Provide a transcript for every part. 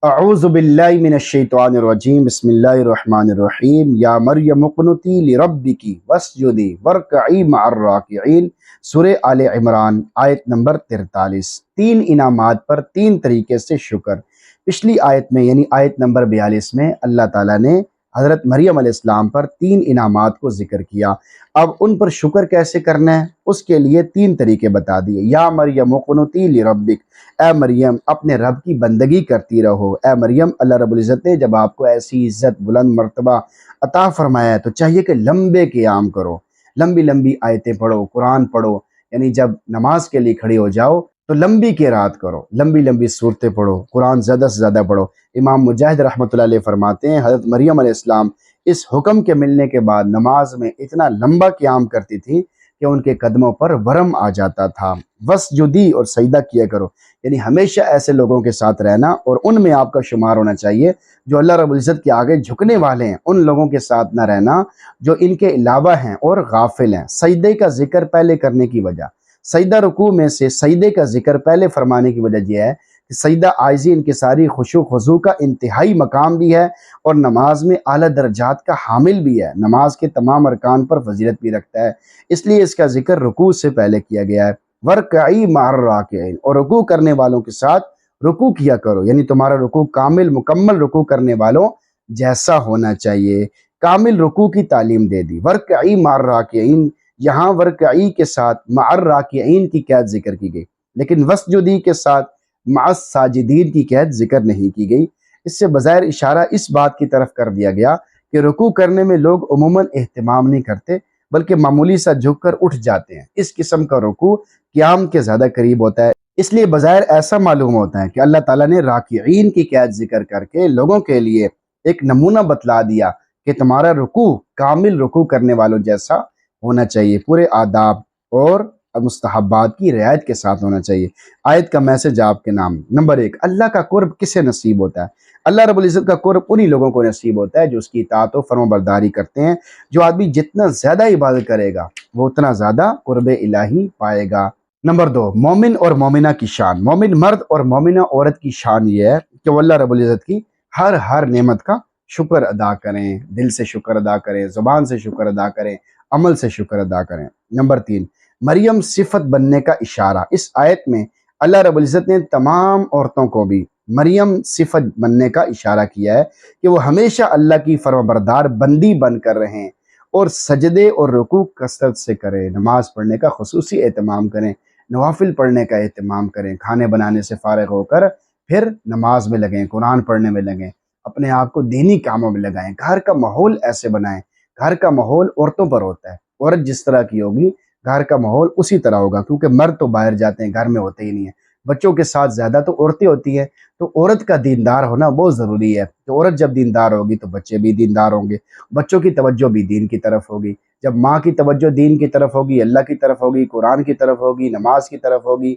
اعوذ باللہ من الشیطان الرجیم بسم اللہ الرحمن الرحیم یا مریم اقنتی لربکی واسجدی وارکعی مع الراکعین سورہ آل عمران آیت نمبر 43۔ 3 انعامات پر 3 طریقے سے شکر۔ پچھلی آیت میں یعنی آیت نمبر 42 میں اللہ تعالیٰ نے حضرت مریم علیہ السلام پر 3 انعامات کو ذکر کیا۔ اب ان پر شکر کیسے کرنا ہے اس کے لیے 3 طریقے بتا دیے۔ یا مریم اقنتی لربک، اے مریم اپنے رب کی بندگی کرتی رہو۔ اے مریم اللہ رب العزت نے جب آپ کو ایسی عزت بلند مرتبہ عطا فرمایا ہے تو چاہیے کہ لمبے قیام کرو، لمبی لمبی آیتیں پڑھو، قرآن پڑھو، یعنی جب نماز کے لیے کھڑی ہو جاؤ تو لمبی قرات کرو، لمبی لمبی صورتیں پڑھو، قرآن زیادہ سے زیادہ پڑھو۔ امام مجاہد رحمۃ اللہ علیہ فرماتے ہیں حضرت مریم علیہ السلام اس حکم کے ملنے کے بعد نماز میں اتنا لمبا قیام کرتی تھی کہ ان کے قدموں پر ورم آ جاتا تھا۔ وسجدی اور سجدہ کیا کرو، یعنی ہمیشہ ایسے لوگوں کے ساتھ رہنا اور ان میں آپ کا شمار ہونا چاہیے جو اللہ رب العزت کے آگے جھکنے والے ہیں، ان لوگوں کے ساتھ نہ رہنا جو ان کے علاوہ ہیں اور غافل ہیں۔ سجدے کا ذکر پہلے کرنے کی وجہ، سجدہ رکوع میں سے سجدے کا ذکر پہلے فرمانے کی وجہ یہ ہے کہ سجدہ عاجزی انکساری خشوع خضوع کا انتہائی مقام بھی ہے اور نماز میں اعلیٰ درجات کا حامل بھی ہے، نماز کے تمام ارکان پر فضیلت بھی رکھتا ہے، اس لیے اس کا ذکر رکوع سے پہلے کیا گیا ہے۔ وَارْكَعِي مَعَ الرَّاكِعِينَ، اور رکوع کرنے والوں کے ساتھ رکوع کیا کرو، یعنی تمہارا رکوع کامل مکمل رکوع کرنے والوں جیسا ہونا چاہیے۔ کامل رکوع کی تعلیم دے دی۔ وَارْكَعِي مَعَ الرَّاكِعِينَ، یہاں ورکعی کے ساتھ مع الراکعین کی قید ذکر کی گئی، لیکن وسجدی کے ساتھ مع الساجدین کی قید ذکر نہیں کی گئی۔ اس سے بظاہر اشارہ اس بات کی طرف کر دیا گیا کہ رکوع کرنے میں لوگ عموماً اہتمام نہیں کرتے بلکہ معمولی سا جھک کر اٹھ جاتے ہیں۔ اس قسم کا رکوع قیام کے زیادہ قریب ہوتا ہے، اس لیے بظاہر ایسا معلوم ہوتا ہے کہ اللہ تعالیٰ نے راکعین کی قید ذکر کر کے لوگوں کے لیے ایک نمونہ بتلا دیا کہ تمہارا رکوع کامل رکوع کرنے والوں جیسا ہونا چاہیے، پورے آداب اور مستحبات کی رعایت کے ساتھ ہونا چاہیے۔ آیت کا میسج آپ کے نام۔ نمبر 1، اللہ کا قرب کسے نصیب ہوتا ہے؟ اللہ رب العزت کا قرب انہی لوگوں کو نصیب ہوتا ہے جو اس کی اطاعت و فرما برداری کرتے ہیں۔ جو آدمی جتنا زیادہ عبادت کرے گا وہ اتنا زیادہ قرب الہی پائے گا۔ نمبر 2، مومن اور مومنہ کی شان۔ مومن مرد اور مومنہ عورت کی شان یہ ہے کہ وہ اللہ رب العزت کی ہر نعمت کا شکر ادا کریں، دل سے شکر ادا کریں، زبان سے شکر ادا کریں، عمل سے شکر ادا کریں۔ نمبر 3، مریم صفت بننے کا اشارہ۔ اس آیت میں اللہ رب العزت نے تمام عورتوں کو بھی مریم صفت بننے کا اشارہ کیا ہے کہ وہ ہمیشہ اللہ کی فرمانبردار بندی بن کر رہیں اور سجدے اور رکوع کثرت سے کریں، نماز پڑھنے کا خصوصی اہتمام کریں، نوافل پڑھنے کا اہتمام کریں، کھانے بنانے سے فارغ ہو کر پھر نماز میں لگیں، قرآن پڑھنے میں لگیں، اپنے آپ کو دینی کاموں میں لگائیں۔ گھر کا ماحول ایسے بنائیں، گھر کا ماحول عورتوں پر ہوتا ہے، عورت جس طرح کی ہوگی گھر کا ماحول اسی طرح ہوگا، کیونکہ مرد تو باہر جاتے ہیں، گھر میں ہوتے ہی نہیں ہیں۔ بچوں کے ساتھ زیادہ تو عورتیں ہوتی ہیں، تو عورت کا دیندار ہونا بہت ضروری ہے۔ تو عورت جب دیندار ہوگی تو بچے بھی دیندار ہوں گے، بچوں کی توجہ بھی دین کی طرف ہوگی۔ جب ماں کی توجہ دین کی طرف ہوگی، اللہ کی طرف ہوگی، قرآن کی طرف ہوگی، نماز کی طرف ہوگی،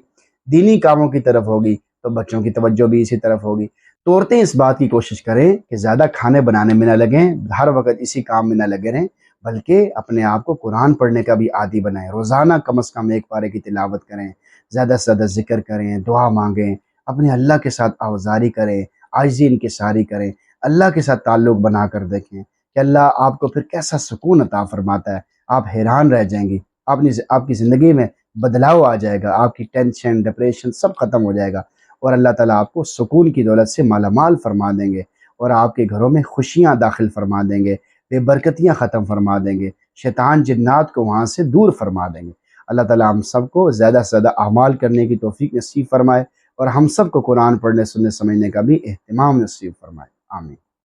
دینی کاموں کی طرف ہوگی، تو بچوں کی توجہ بھی اسی طرف ہوگی۔ تو عورتیں اس بات کی کوشش کریں کہ زیادہ کھانے بنانے میں نہ لگیں، ہر وقت اسی کام میں نہ لگے رہیں، بلکہ اپنے آپ کو قرآن پڑھنے کا بھی عادی بنائیں۔ روزانہ کم از کم 1 پارے کی تلاوت کریں، زیادہ سے زیادہ ذکر کریں، دعا مانگیں، اپنے اللہ کے ساتھ آوازاری کریں، عاجزی انکساری کریں، اللہ کے ساتھ تعلق بنا کر دیکھیں کہ اللہ آپ کو پھر کیسا سکون عطا فرماتا ہے۔ آپ حیران رہ جائیں گی، آپ کی زندگی میں بدلاؤ آ جائے گا، آپ کی ٹینشن ڈپریشن سب ختم ہو جائے گا اور اللہ تعالیٰ آپ کو سکون کی دولت سے مالا مال فرما دیں گے اور آپ کے گھروں میں خوشیاں داخل فرما دیں گے، بے برکتیاں ختم فرما دیں گے، شیطان جنات کو وہاں سے دور فرما دیں گے۔ اللہ تعالیٰ ہم سب کو زیادہ سے زیادہ اعمال کرنے کی توفیق نصیب فرمائے اور ہم سب کو قرآن پڑھنے سننے سمجھنے کا بھی اہتمام نصیب فرمائے۔ آمین۔